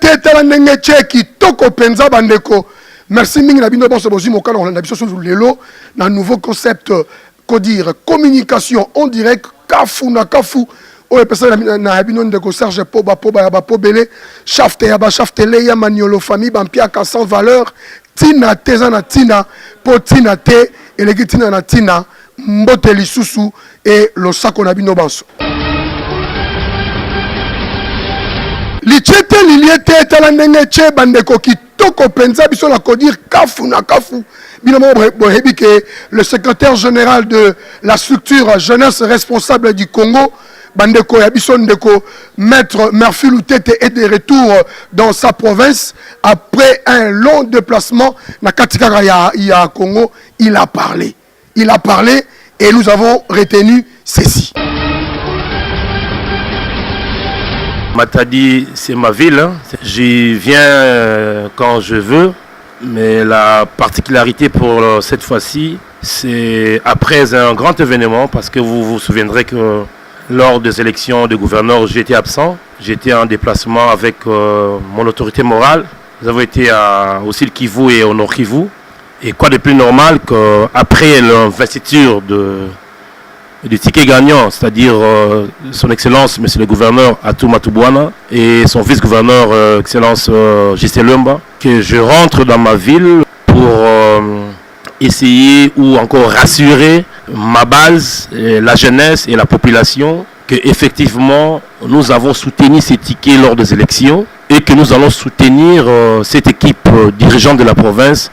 te tala ndenge tcheki toko penza bandeko. Merci mingi na bino bonso bozi mokala on a biso sur lelo na nouveau concept ko dire communication en direct kafu na kafu o epesa na bino ndeko Serge Poba ya ba pobele shafte ya ba shaftele ya maniolo famille bampiaka sans valeur tina teza na tina po tina te eleki tina na tina mbote lisusu et lo sako na bino banso. Lichete liliete tala ndenge che bandeko kitoko penza biso la kodir kafu na kafu binomo bohebi que le secrétaire général de la structure jeunesse responsable du Congo bandeko ya biso ndeko maître Murphy Lutete est de retour dans sa province après un long déplacement na katikara ya Congo. Il a parlé et nous avons retenu ceci. Matadi, c'est ma ville. Hein. J'y viens quand je veux. Mais la particularité pour cette fois-ci, c'est après un grand événement, parce que vous vous souviendrez que lors des élections de gouverneur, j'étais absent. J'étais en déplacement avec mon autorité morale. Nous avons été au Sud Kivu et au Nord Kivu. Et quoi de plus normal qu'après l'investiture du ticket gagnant, c'est-à-dire son Excellence, Monsieur le Gouverneur Atou Matubwana et son vice-gouverneur Excellence J.C. Lumba, que je rentre dans ma ville pour essayer ou encore rassurer ma base, la jeunesse et la population, que effectivement nous avons soutenu ces tickets lors des élections et que nous allons soutenir cette équipe dirigeante de la province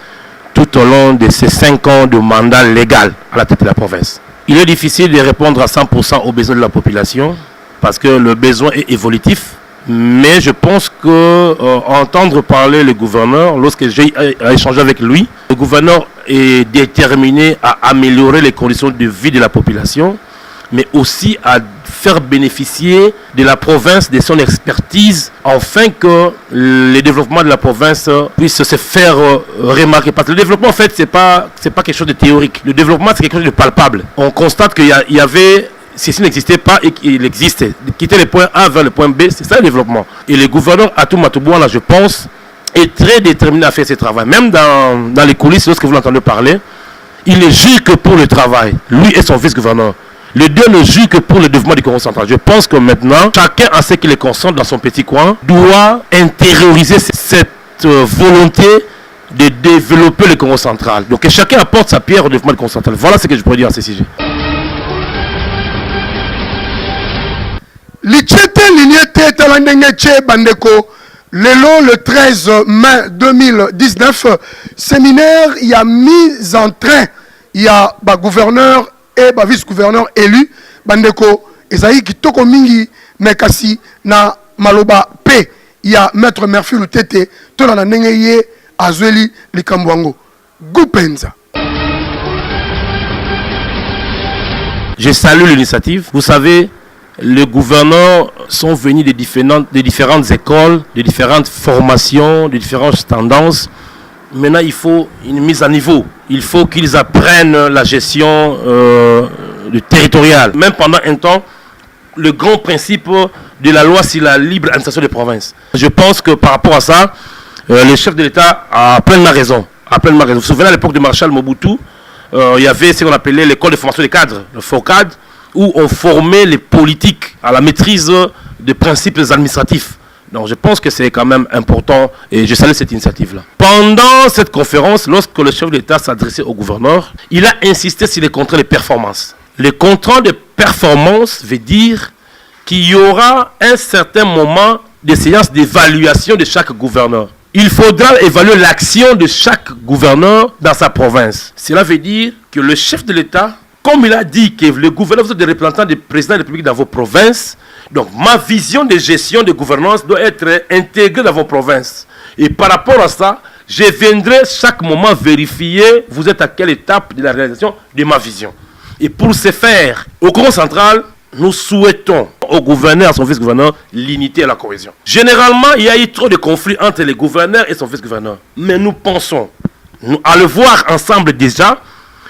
tout au long de ces 5 ans de mandat légal à la tête de la province. Il est difficile de répondre à 100% aux besoins de la population parce que le besoin est évolutif. Mais je pense que entendre parler le gouverneur, lorsque j'ai échangé avec lui, le gouverneur est déterminé à améliorer les conditions de vie de la population, mais aussi à faire bénéficier de la province de son expertise, afin que le développement de la province puisse se faire remarquer. Parce que le développement, en fait, c'est pas quelque chose de théorique. Le développement, c'est quelque chose de palpable. On constate qu'il y avait, ceci n'existait pas et qu'il existait. Quitter le point A vers le point B, c'est ça le développement. Et le gouverneur Atou Matubwana, je pense, est très déterminé à faire ce travail. Même dans les coulisses, lorsque vous l'entendez parler, il ne jure que pour le travail, lui et son vice-gouverneur. Les deux ne jouent que pour le développement du Congo central. Je pense que maintenant, chacun a ce qu'il est conscient dans son petit coin, doit intérioriser cette volonté de développer le Congo central. Donc que chacun apporte sa pierre au développement du Congo central. Voilà ce que je pourrais dire à ce sujet. Le 13 mai 2019, séminaire, il y a mise en train, il y a gouverneur et vice-gouverneur élu bandeko ezali kitoko mingi mekasi na maloba P il y a maître Murphy Lutete tona na ndenge ye azweli likambwango gupenza. Je salue l'initiative. Vous savez, les gouverneurs sont venus de différentes écoles, de différentes formations, de différentes tendances. Maintenant, il faut une mise à niveau. Il faut qu'ils apprennent la gestion territoriale. Même pendant un temps, le grand principe de la loi, c'est la libre administration des provinces. Je pense que par rapport à ça, le chef de l'État a pleinement raison. Vous vous souvenez, à l'époque de Marshal Mobutu, il y avait ce qu'on appelait l'école de formation des cadres, le FOCAD, où on formait les politiques à la maîtrise des principes administratifs. Donc je pense que c'est quand même important et je salue cette initiative-là. Pendant cette conférence, lorsque le chef de l'État s'adressait au gouverneur, il a insisté sur les contrats de performance. Les contrats de performance veut dire qu'il y aura un certain moment de séance d'évaluation de chaque gouverneur. Il faudra évaluer l'action de chaque gouverneur dans sa province. Cela veut dire que le chef de l'État, comme il a dit que le gouverneur, vous êtes des représentants du président de la République dans vos provinces, donc ma vision de gestion de gouvernance doit être intégrée dans vos provinces. Et par rapport à ça, je viendrai chaque moment vérifier vous êtes à quelle étape de la réalisation de ma vision. Et pour ce faire, au Congo central, nous souhaitons au gouverneur et à son vice-gouverneur l'unité et la cohésion. Généralement, il y a eu trop de conflits entre les gouverneurs et son vice-gouverneur. Mais nous pensons, à le voir ensemble déjà,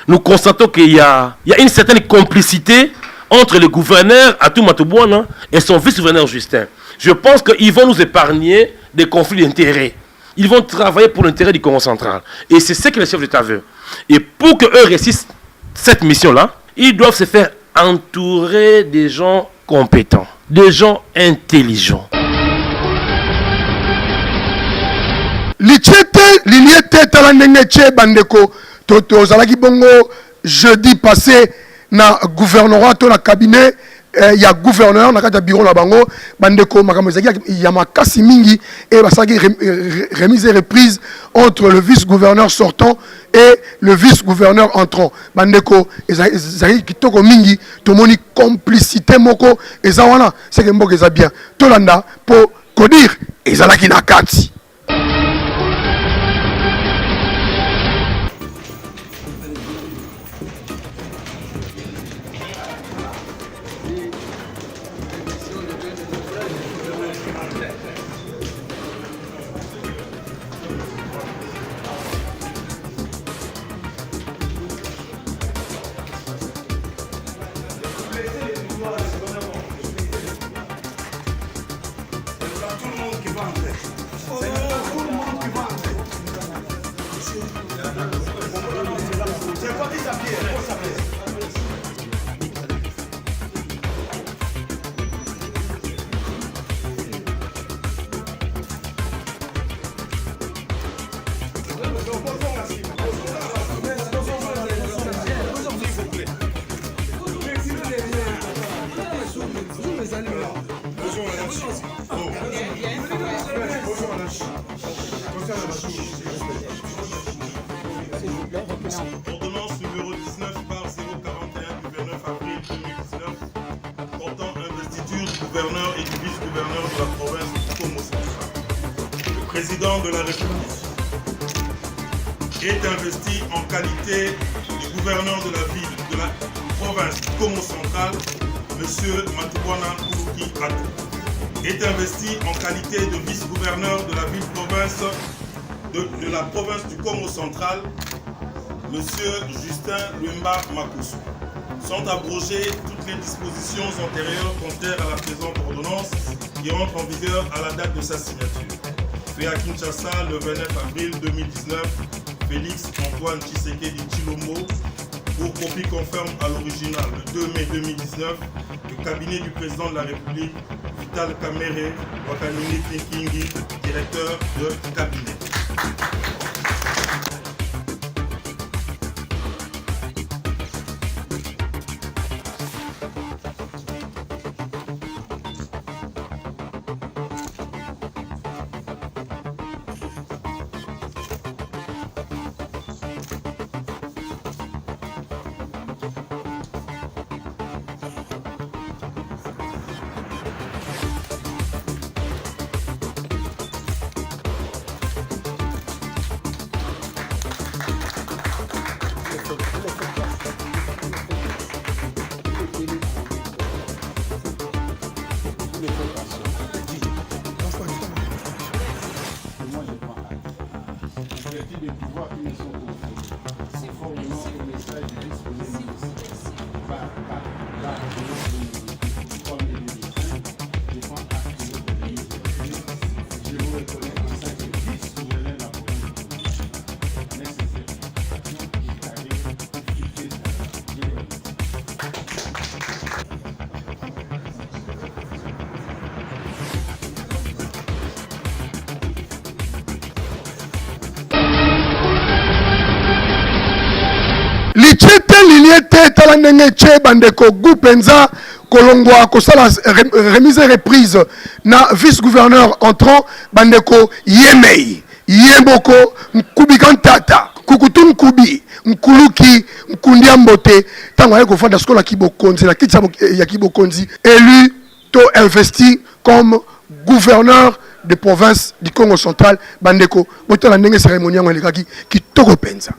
nous constatons qu'il y a une certaine complicité entre le gouverneur Atou Matubwana et son vice-gouverneur Justin. Je pense qu'ils vont nous épargner des conflits d'intérêts. Ils vont travailler pour l'intérêt du Congo central. Et c'est ce que le chef d'État veut. Et pour qu'eux réussissent cette mission-là, ils doivent se faire entourer des gens compétents, des gens intelligents. L'iliete talandenge bandeko toto zalaki bongo jeudi passé na gouvernorat to na cabinet ya gouverneur na kati ya bureau na bango bandeko makambo ezaki ya makasi mingi et basaki remise et reprise entre le vice-gouverneur sortant et le vice-gouverneur entrant bandeko ezaki kitoko mingi tomoni complicité moko eza wana c'est que mboka eza bien tolanda po kodir ezalaki na kati. Ordonnance numéro 19 par 041 du 29 avril 2019 portant investiture du gouverneur et du vice-gouverneur de la province du Congo central. Le président de la République est investi en qualité de gouverneur de la ville de la province du Congo central, M. Matubwana Kuluki Atou. Est investi en qualité de vice-gouverneur de la ville-province de la province du Congo central, M. Justin Lumba Makusu. Sont abrogées toutes les dispositions antérieures contraires à la présente ordonnance qui entre en vigueur à la date de sa signature. Fait à Kinshasa le 29 avril 2019, Félix Antoine Tshisekedi Tshilombo, pour copie conforme à l'original le 2 mai 2019, le cabinet du président de la République, Vital Kamerhe Wakanini Kingi, directeur de cabinet. lichete liliete tala ndenge che bandeko gu penza kolongwa kosala remise reprise na vice-gouverneur entrant bandeko yemei yemboko nkubi kantata kukutu nkubi nkuluki nkundia mbote tango aye kofanda skola kibokonzi na kiti ya kibokonzi élu to investi comme gouverneur de province du Congo central bandeko botala ndenge cérémonie yango elekaki kitoko penza.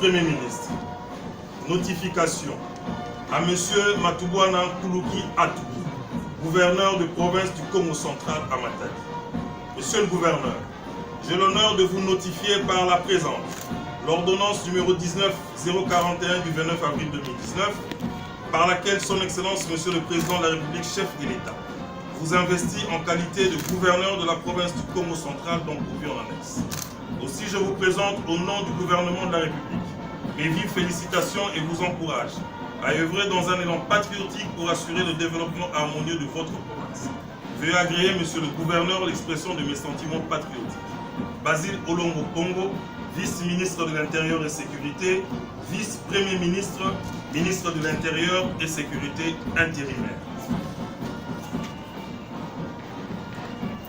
vice-premier ministre. Notification à M. Matubwana Kuluki Atou, gouverneur de province du Congo central à Matadi. Monsieur le gouverneur, j'ai l'honneur de vous notifier par la présente l'ordonnance numéro 19-041 du 29 avril 2019, par laquelle son Excellence, Monsieur le Président de la République, chef de l'État, vous investit en qualité de gouverneur de la province du Congo central, dont pourvu en annexe. Aussi, je vous présente au nom du gouvernement de la République mes vives félicitations et vous encourage à œuvrer dans un élan patriotique pour assurer le développement harmonieux de votre province. Veuillez agréer, Monsieur le gouverneur, l'expression de mes sentiments patriotiques. Basile Olongo Pongo, vice-ministre de l'Intérieur et Sécurité, vice-premier ministre, ministre de l'Intérieur et Sécurité intérimaire.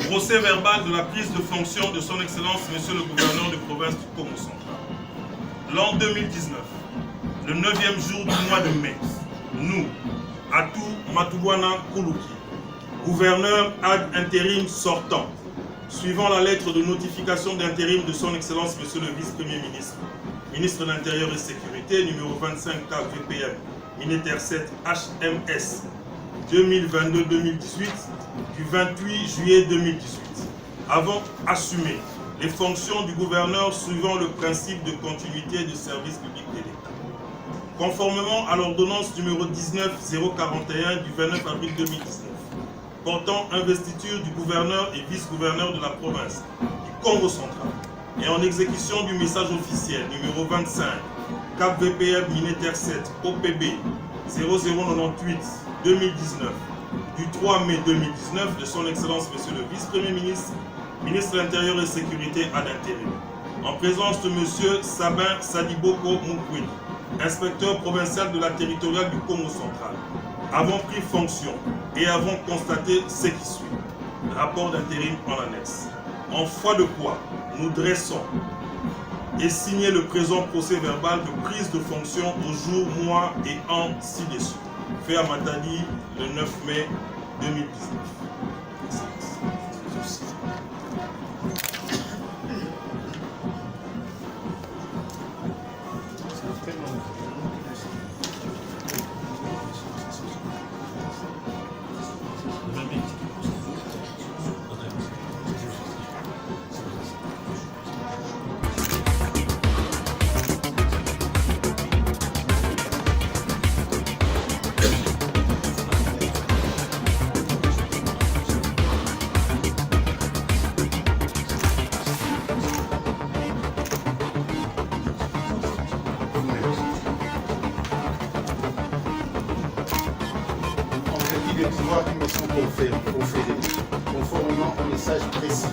Procès verbal de la prise de fonction de son Excellence, Monsieur le gouverneur de province du Congo central. L'an 2019, le 9e jour du mois de mai, nous, Atou Matubwana Kuluki, gouverneur ad intérim sortant, suivant la lettre de notification d'intérim de son Excellence Monsieur le vice-premier ministre, ministre de l'Intérieur et Sécurité, numéro 25 KVPM, Militaire 7 HMS 2022-2018, du 28 juillet 2018, avons assumé les fonctions du gouverneur suivant le principe de continuité du service public de l'État. Conformément à l'ordonnance numéro 19-041 du 29 avril 2019, portant investiture du gouverneur et vice-gouverneur de la province du Congo central, et en exécution du message officiel numéro 25 Cap VPM Militaire 7 OPB 0098 2019 du 3 mai 2019 de son Excellence Monsieur le vice-premier ministre, ministre de l'Intérieur et Sécurité à l'intérim, en présence de Monsieur Sabin Sadiboko Mukweni, inspecteur provincial de la territoriale du Congo central, avons pris fonction et avons constaté ce qui suit. Rapport d'intérim en annexe. En foi de quoi nous dressons et signer le présent procès verbal de prise de fonction au jour, mois et an ci-dessus. Fait à Matadi le 9 mai 2019. Les pouvoirs qui me sont conférés, conformément au message précité.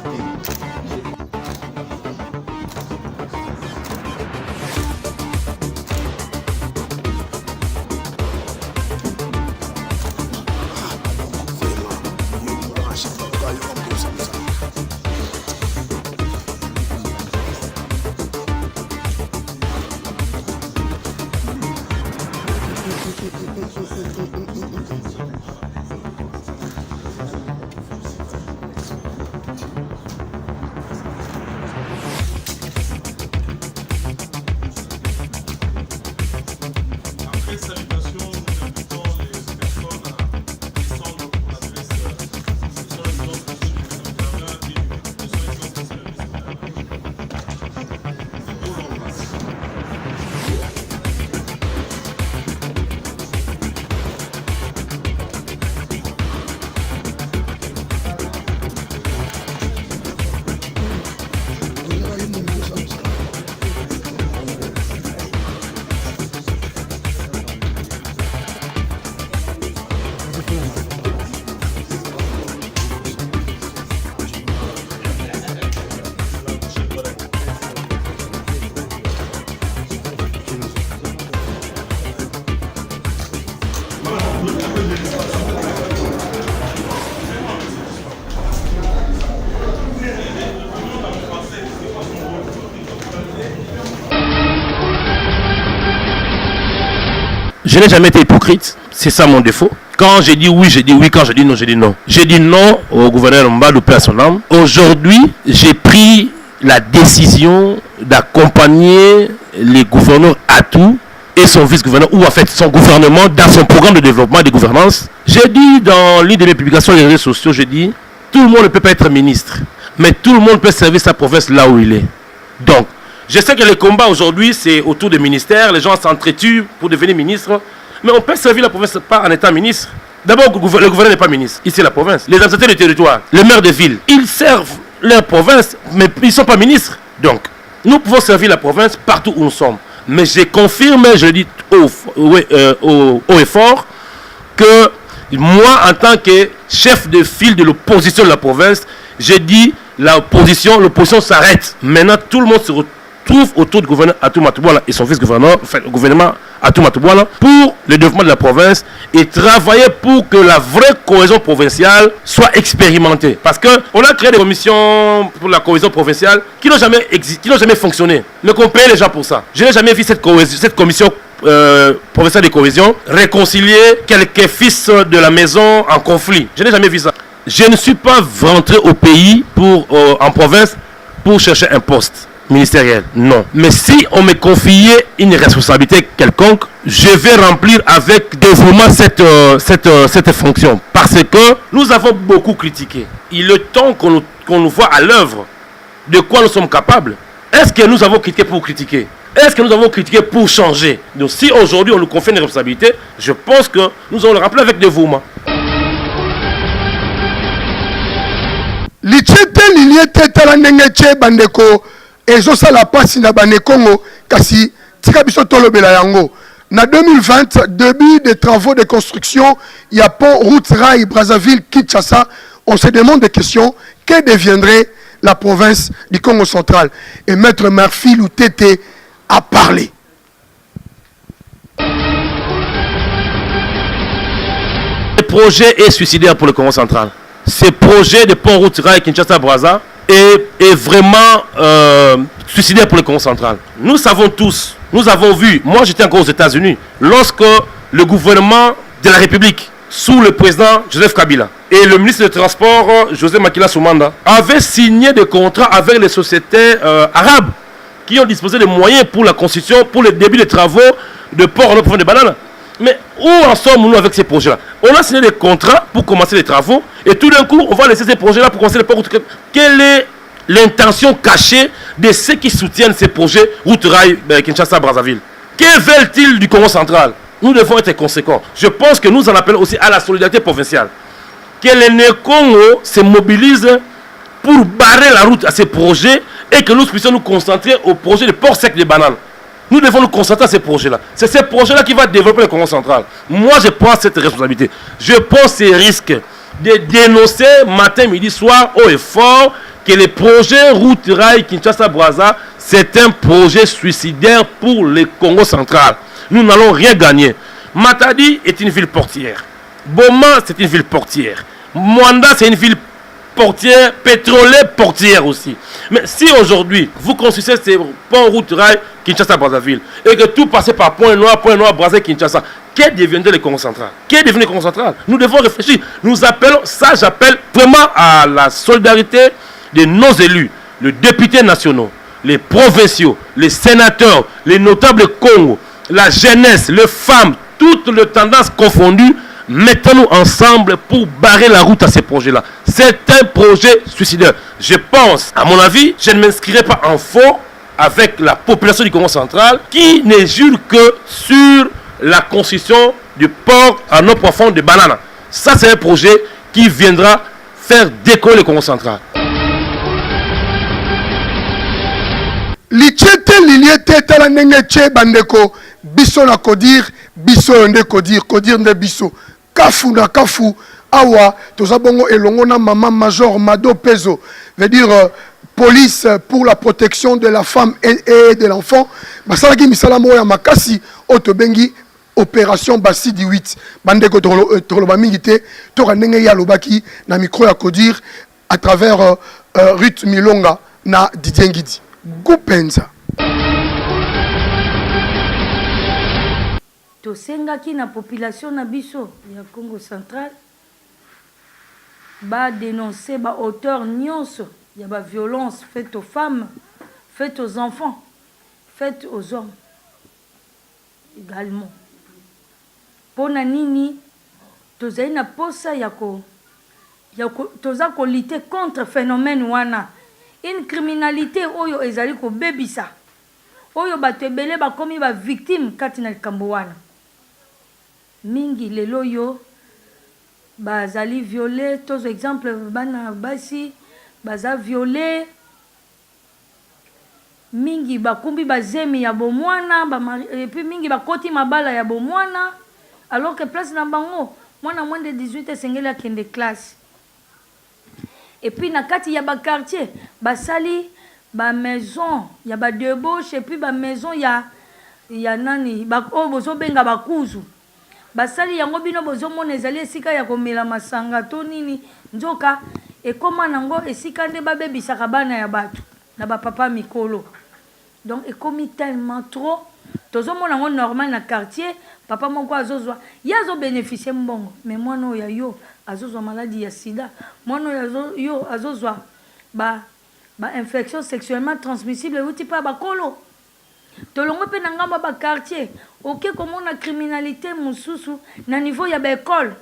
Je n'ai jamais été hypocrite, c'est ça mon défaut. Quand j'ai dit oui, j'ai dit oui. Quand j'ai dit non, j'ai dit non. J'ai dit non au gouverneur Mbadou, paix à son âme. Aujourd'hui, j'ai pris la décision d'accompagner les gouverneurs Atou et son vice-gouverneur, ou en fait son gouvernement, dans son programme de développement et de gouvernance. J'ai dit dans l'une de mes publications sur les réseaux sociaux, j'ai dit, tout le monde ne peut pas être ministre, mais tout le monde peut servir sa province là où il est. Donc, je sais que les combats aujourd'hui, c'est autour des ministères, les gens s'entretuent pour devenir ministre, mais on peut servir la province pas en étant ministre. D'abord, le gouverneur n'est pas ministre, ici c'est la province. Les administrateurs du territoire, les maires de ville, ils servent leur province, mais ils ne sont pas ministres. Donc, nous pouvons servir la province partout où nous sommes. Mais je confirme, je le dis haut et fort, que moi, en tant que chef de file de l'opposition de la province, j'ai dit l'opposition s'arrête. Maintenant, tout le monde se retrouve autour du gouverneur Atou Matouboala et son vice-gouverneur, enfin le gouvernement Atou Matouboala, pour le développement de la province et travailler pour que la vraie cohésion provinciale soit expérimentée. Parce qu'on a créé des commissions pour la cohésion provinciale qui n'ont jamais fonctionné. Mais qu'on paye les gens pour ça. Je n'ai jamais vu cette commission provinciale de cohésion réconcilier quelques fils de la maison en conflit. Je n'ai jamais vu ça. Je ne suis pas rentré au pays en province pour chercher un poste ministériel, non. Mais si on me confiait une responsabilité quelconque, je vais remplir avec dévouement cette fonction. Parce que nous avons beaucoup critiqué. Il est temps qu'on nous voit à l'œuvre de quoi nous sommes capables. Est-ce que nous avons critiqué pour critiquer? Est-ce que nous avons critiqué pour changer? Donc si aujourd'hui on nous confie une responsabilité, je pense que nous allons le remplir avec dévouement. Lichete liliete tala nengeche bandeko ezo sala pasi na banekongo kasi tika biso tolobela yango na 2020 début des travaux de construction il y a pont route rail Brazzaville Kinshasa. On se demande des questions, que deviendrait la province du Congo central? Et maître Murphy Loutete a parlé. Le projet est suicidaire pour le Congo central. Ce projet de pont route rail Kinshasa-Brazza est vraiment suicidaire pour le Congo central. Nous savons tous, nous avons vu, moi j'étais encore aux États-Unis, lorsque le gouvernement de la République, sous le président Joseph Kabila, et le ministre des Transports, José Makila Soumanda, avaient signé des contrats avec les sociétés arabes qui ont disposé des moyens pour la construction, pour le début des travaux de port en province de Banane. Mais où en sommes-nous avec ces projets-là? On a signé des contrats pour commencer les travaux et tout d'un coup, on va laisser ces projets-là pour commencer les ports. Quelle est l'intention cachée de ceux qui soutiennent ces projets route rail Kinshasa-Brazzaville? Que veulent-ils du Congo central? Nous devons être conséquents. Je pense que nous en appelons aussi à la solidarité provinciale. Que les Congo se mobilisent pour barrer la route à ces projets et que nous puissions nous concentrer au projet de port sec de bananes. Nous devons nous concentrer à ces projets-là. C'est ces projets-là qui vont développer le Congo central. Moi, je prends cette responsabilité. Je prends ces risques de dénoncer matin, midi, soir, haut et fort, que le projet route rail Kinshasa-Brazza, c'est un projet suicidaire pour le Congo central. Nous n'allons rien gagner. Matadi est une ville portière. Boma, c'est une ville portière. Mwanda, c'est une ville portière, pétrolière portière aussi. Mais si aujourd'hui, vous construisez ces ponts route rail Kinshasa-Brazzaville et que tout passait par Point-Noir, Brazzaville-Kinshasa, qu'est devenu le Congo central? Qu'est devenu le Congo central? Nous devons réfléchir. Nous appelons, ça j'appelle vraiment à la solidarité de nos élus, les députés nationaux, les provinciaux, les sénateurs, les notables Congo, la jeunesse, les femmes, toutes les tendances confondues. Mettons-nous ensemble pour barrer la route à ces projets-là. C'est un projet suicidaire. Je pense, à mon avis, je ne m'inscrirai pas en faux avec la population du Congo central qui ne jure que sur la construction du port en eau profonde de Banana. Ça, c'est un projet qui viendra faire décoller le Congo central. Lichete liliete tala nengeche bandeko biso na kodir biso nde kodir nde biso kafu na kafu awa tozabongo elongo na maman major Mado Pezo veut dire police pour la protection de la femme et de l'enfant basalaki misala mo ya makasi otobengi opération Basidi 8 bandeko toloba mingi te to ndenge ya lobaki na micro ya kodir à travers Ruth Milonga na Didier Ngidi Gupenza. Tosengaki na population na biso ya Congo central ba dénoncer ba auteur nyonso ya ba violence faite aux femmes, faite aux enfants, faites aux hommes également. Pona nini tozali na posa toza ko lutter contre phénomène wana. Une criminalité oyo ezali ko bebisa. Oyo bato ebele bakomi ba victime kati na likambo wana. Mingi lelo yo bazali violé, tozo exemple bana basi baza violé. Mingi bakumbi bazemi ya bomwana et puis mingi bakoti mabala ya bomwana alors que place na bango mwana moins de 18 esengeli akende classe. Et puis na kati ya ba quartier basali ba maison ya ba debauche et puis ba maison ya nani ba o bozo benga bakuzu basali yango bino bozo mona ezali esika ya komela masanga to nini nzoka ekoma nango esika nde babebisaka bana ya bato na ba papa mikolo. Donc ekomi tellement trop tozo mona ngo normal na quartier papa moko azozwa yazo bénéficier mbongo mais mwana oya yo azozwa maladie ya sida mwana yo azozwa ba infection sexuellement transmissible uti pa bakolo tolongo pe na ngamba ba quartier oke komona criminalité mususu na niveau ya ba école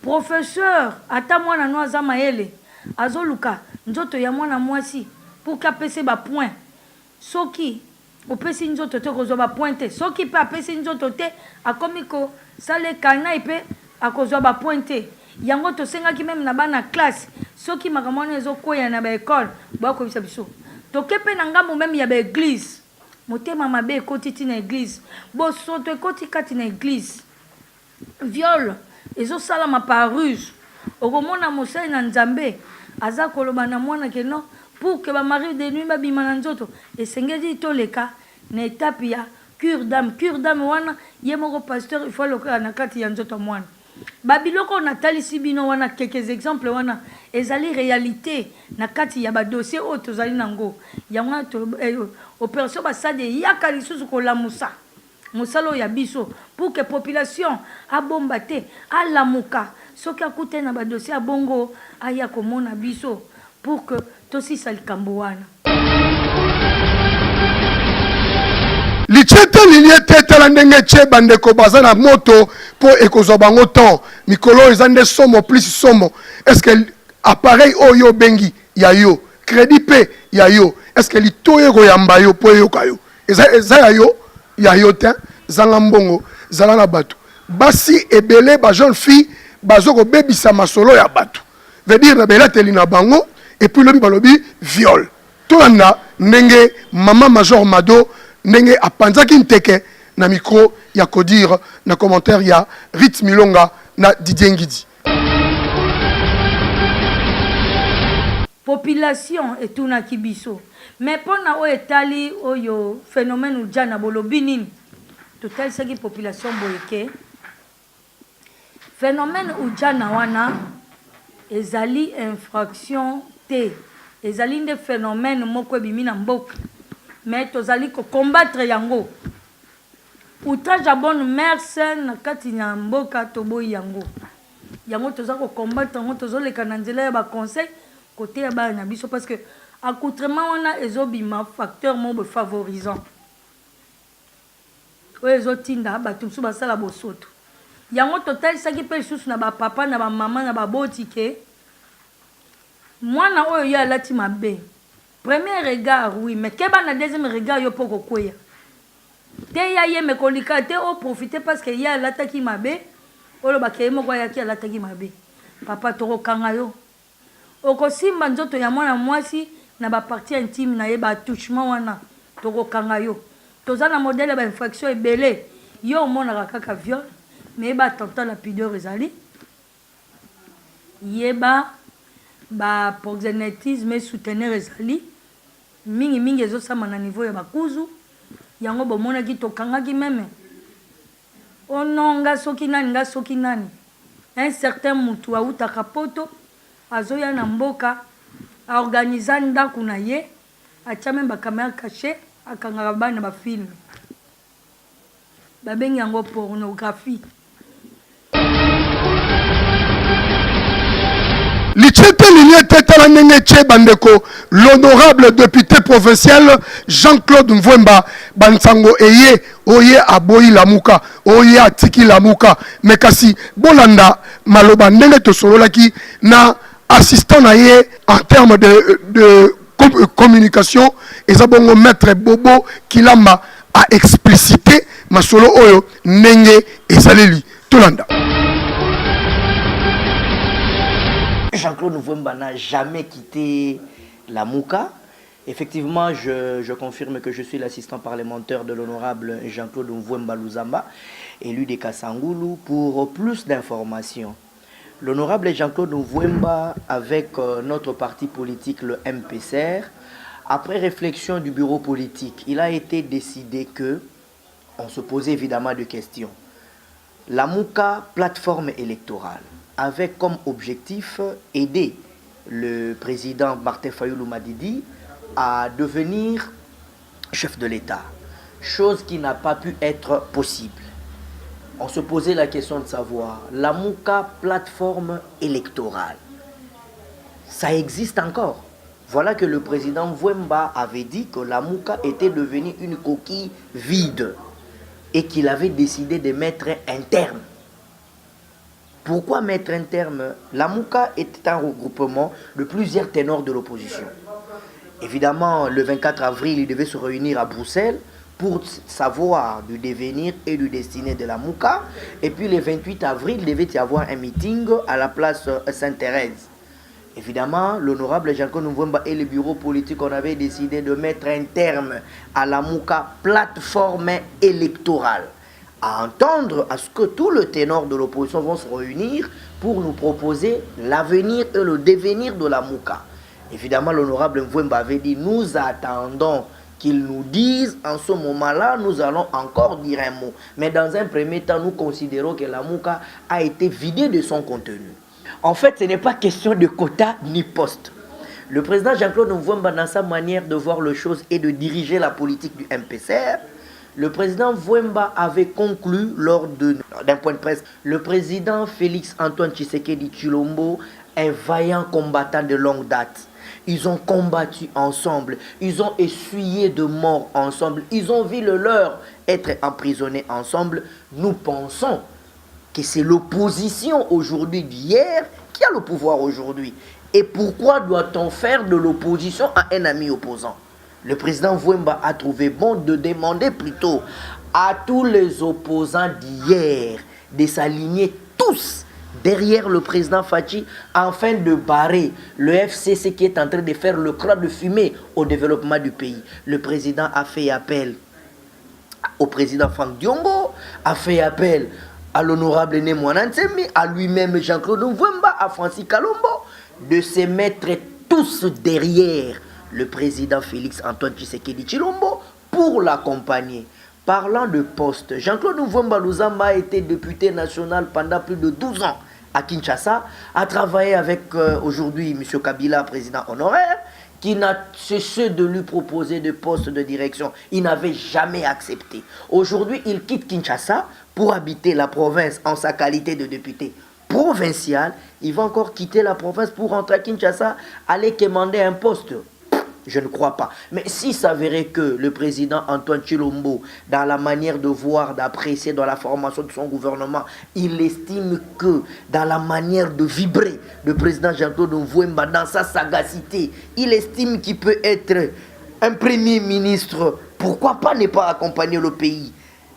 professeur ata mwana no aza mayele azoluka nzoto ya mwana mwasi pour kapese ba point soki opesi nzoto te kozwa ba pointe soki pe apesi nzoto te akomi ko sale kana ipe akozwa ba pointe yango tosengaki même na bana classe soki makambo wana ezokoya na ba école bakobisa biso toke pe na ngambo même ya ba église motema mabe ekoti ti na église bosoto ekoti kati na église viol ezosalama par ruse okomona mosali na nzambe aza koloba na mwana ke non pour que ba mari de nuit babima na nzoto esengeli toleka na étape ya cure d'âme wana ye moko pasteur il faut lokola na kati ya nzoto mwana babiloko na talisi bino wana quelques exemples wana ezali réalité na kati ya ba dossier oyo tozali nango yango opération basade yaka lisusu kolamusa mosalo ya biso pour que population abomba te alamuka soki akute na ba dossier abongo aya komona biso pour que tosisa likambo wana lichete liliete tala ndenge che bandeko baza na moto po ekozwa bango temps mikolo eza nde somo plus somo est-ce que appareil oyo bengi ya yo crédit pe ya yo est-ce que litoyo koyamba yo po yoka yo eza ya yo te zanga mbongo zala na bato basi ebele ba jeune fille bazoko bebisa masolo ya bato veut dire na belateli na bango et puis lobi balobi viol tolanda ndenge mama major Mado ndenge apanzaki nteke na micro ya kodire na commentaire ya Rit Milonga na Didier Ngidi. Population etunaki biso mais pona o etali oyo phénomène ujana bolobi nini totalisaki population boyeke phénomène ujana wana ezali infraction te ezali nde phénomène moko ebimi na mboka mais tozali ko combattre yango outrage à bonne mère na kati na mboka toboyi yango toza ko combattre yango tozoleka na nzela ya ba conseil côté ya bana biso parce que accoutrement wana ezobima facteur mo favorisant oyo ezotinda bato mosusu basala bosoto yango totalisaki mpe lisusu na bapapa na bamama na baboti ke mwana oyo yo alati mabe premier regard oui mais keba na deuxième regard yo poko kweya te ya ye me kolika te o profiter parce que ya alataki mabe olo bakeye moko ayaki alataki mabe papa tokokanga yo okosimba nzoto ya mwana mwasi na bapartie intime na ye batouchement wana tokokanga yo toza na modèle ya bainfraction ebele yo omonaka kaka viol mais yeba attentat la pudeur ezali yeba baproxénétisme soutenir ezali mingi ezosama na niveau ya bakuzu yango bomonaki tokangaki meme ononga soki nani un certain mutu autaka poto azoya na mboka aorganiza ndako na ye atia meme bacaméra caché akangaka bana bafilme babengi yango pornographie. Liche tete linie tete la ndenge tche bandeko l'honorable député provincial Jean-Claude Mvwemba bansango eye oye aboyi lamuka oye atiki lamuka mais kasi bolanda maloba ndenge to sololaki na assistant na ye en termes de communication ezabongo maître Bobo Kilamba a explicité masolo oyo ndenge ezaleli tolanda. Jean-Claude Mvwemba n'a jamais quitté la Mouka. Effectivement, je confirme que je suis l'assistant parlementaire de l'honorable Jean-Claude Mvwemba Luzamba, élu de Kassangoulou. Pour plus d'informations, l'honorable Jean-Claude Mvwemba, avec notre parti politique, le MPCR, après réflexion du bureau politique, il a été décidé que, on se posait évidemment des questions. La Mouka, plateforme électorale, avec comme objectif aider le président Martin Fayoulou Madidi à devenir chef de l'État, chose qui n'a pas pu être possible. On se posait la question de savoir, la Mouka, plateforme électorale, ça existe encore? Voilà que le président Mvwemba avait dit que la Mouka était devenue une coquille vide et qu'il avait décidé de mettre un terme. Pourquoi mettre un terme? La Mouka était un regroupement de plusieurs ténors de l'opposition. Évidemment, le 24 avril, ils devaient se réunir à Bruxelles pour savoir du devenir et du destiné de la Mouka. Et puis le 28 avril, il devait y avoir un meeting à la place Sainte-Thérèse. Évidemment, l'honorable Jean-Claude Mvwemba et le bureau politique, on avait décidé de mettre un terme à la Mouka, plateforme électorale. À entendre à ce que tout le ténor de l'opposition vont se réunir pour nous proposer l'avenir et le devenir de la Mouka. Évidemment, l'honorable Mvwemba avait dit, nous attendons qu'ils nous disent, en ce moment-là, nous allons encore dire un mot. Mais dans un premier temps, nous considérons que la Mouka a été vidée de son contenu. En fait, ce n'est pas question de quota ni poste. Le président Jean-Claude Mvwemba, dans sa manière de voir les choses et de diriger la politique du MPCR, le président Mvwemba avait conclu lors d'un point de presse, le président Félix Antoine Tshisekedi Tshilombo, un vaillant combattant de longue date. Ils ont combattu ensemble, ils ont essuyé de morts ensemble, ils ont vu le leur être emprisonnés ensemble. Nous pensons que c'est l'opposition aujourd'hui d'hier qui a le pouvoir aujourd'hui. Et pourquoi doit-on faire de l'opposition à un ami opposant? Le président Mvwemba a trouvé bon de demander plutôt à tous les opposants d'hier de s'aligner tous derrière le président Fachi afin de barrer le FCC qui est en train de faire le croix de fumée au développement du pays. Le président a fait appel au président Franck Diongo, a fait appel à l'honorable Némouana Ntsemi, à lui-même Jean-Claude Mvwemba, à Francis Kalombo, de se mettre tous derrière le président Félix Antoine Tshisekedi Tshilombo pour l'accompagner. Parlant de poste, Jean-Claude Mvwemba Luzamba a été député national pendant plus de 12 ans à Kinshasa, a travaillé avec aujourd'hui M. Kabila, président honoraire, qui n'a cessé de lui proposer des postes de direction. Il n'avait jamais accepté. Aujourd'hui, il quitte Kinshasa pour habiter la province en sa qualité de député provincial. Il va encore quitter la province pour rentrer à Kinshasa, aller commander un poste. Je ne crois pas. Mais s'il s'avérait que le président Antoine Tshilombo, dans la manière de voir, d'apprécier, dans la formation de son gouvernement, il estime que dans la manière de vibrer, le président Jean-Claude Mvwemba, dans sa sagacité, il estime qu'il peut être un premier ministre. Pourquoi pas ne pas accompagner le pays?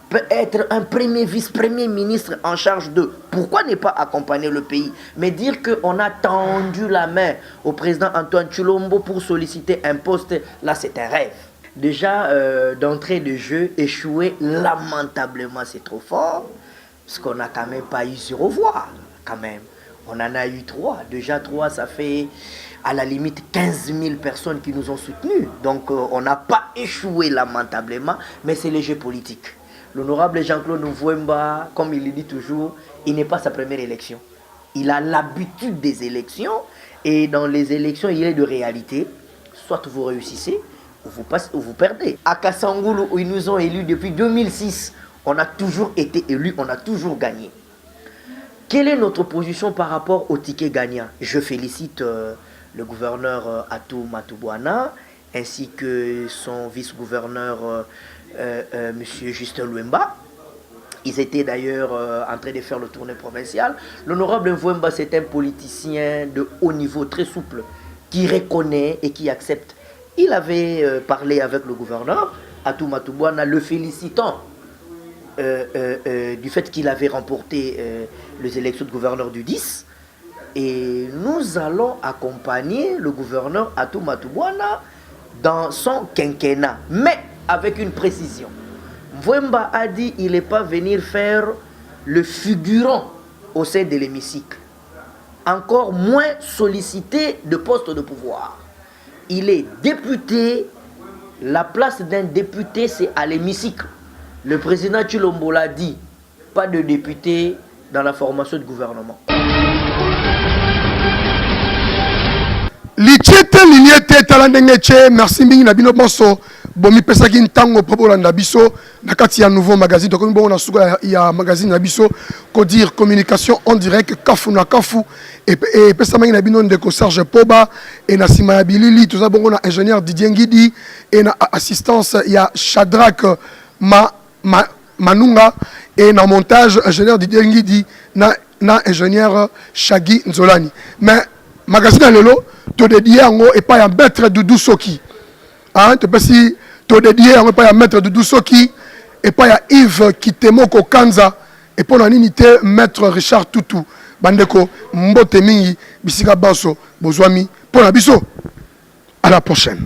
Peut être un premier vice-premier ministre en charge de. Pourquoi ne pas accompagner le pays? Mais dire qu'on a tendu la main au président Antoine Tshilombo pour solliciter un poste, là c'est un rêve. Déjà, d'entrée de jeu, échouer lamentablement, c'est trop fort. Parce qu'on n'a quand même pas eu 0 voix, quand même. On en a eu 3. Déjà 3, ça fait à la limite 15 000 personnes qui nous ont soutenus. Donc on n'a pas échoué lamentablement, mais c'est le jeu politique. L'honorable Jean-Claude Mvwemba, comme il le dit toujours, il n'est pas sa première élection. Il a l'habitude des élections et dans les élections, il est de réalité. Soit vous réussissez ou vous perdez. À Kassangoulou, où ils nous ont élus depuis 2006, on a toujours été élus, on a toujours gagné. Quelle est notre position par rapport au ticket gagnant? Je félicite le gouverneur Atou Matubwana ainsi que son vice-gouverneur M. Justin Luemba. Ils étaient d'ailleurs en train de faire le tournée provincial. L'honorable Mvouemba, c'est un politicien de haut niveau, très souple, qui reconnaît et qui accepte. Il avait parlé avec le gouverneur Atou Matubwana, le félicitant du fait qu'il avait remporté les élections de gouverneur du 10. Et nous allons accompagner le gouverneur Atou Matubwana dans son quinquennat, mais avec une précision. Mvouemba a dit qu'il n'est pas venu faire le figurant au sein de l'hémicycle. Encore moins sollicité de poste de pouvoir. Il est député. La place d'un député, c'est à l'hémicycle. Le président Tshilombo l'a dit, pas de député dans la formation de gouvernement. Merci mingi na bino bonso bomi pesaki ntango propola na biso na kati ya nouveau magazine donc bon na suka ya magazine na biso ko dire communication en direct kafu na kafu et pesa mingi na bino ndeko Serge Poba et na sima ya bilili tout ça bongo na ingénieur Didier Ngidi et na assistance ya Shadrack Manunga et na montage ingénieur Didier Ngidi na ingénieur Shagi Nzolani mais magazine lelo to dédié yango et pas un maître Doudou Soki. Hein, tu peux si to dédié yango pas un maître Doudou Soki et pas ya Yves Kitemoko Kanza et pour l'unité maître Richard Toutou. Bandeko mbote mingi bisika baso bozwami pour la biso. À la prochaine.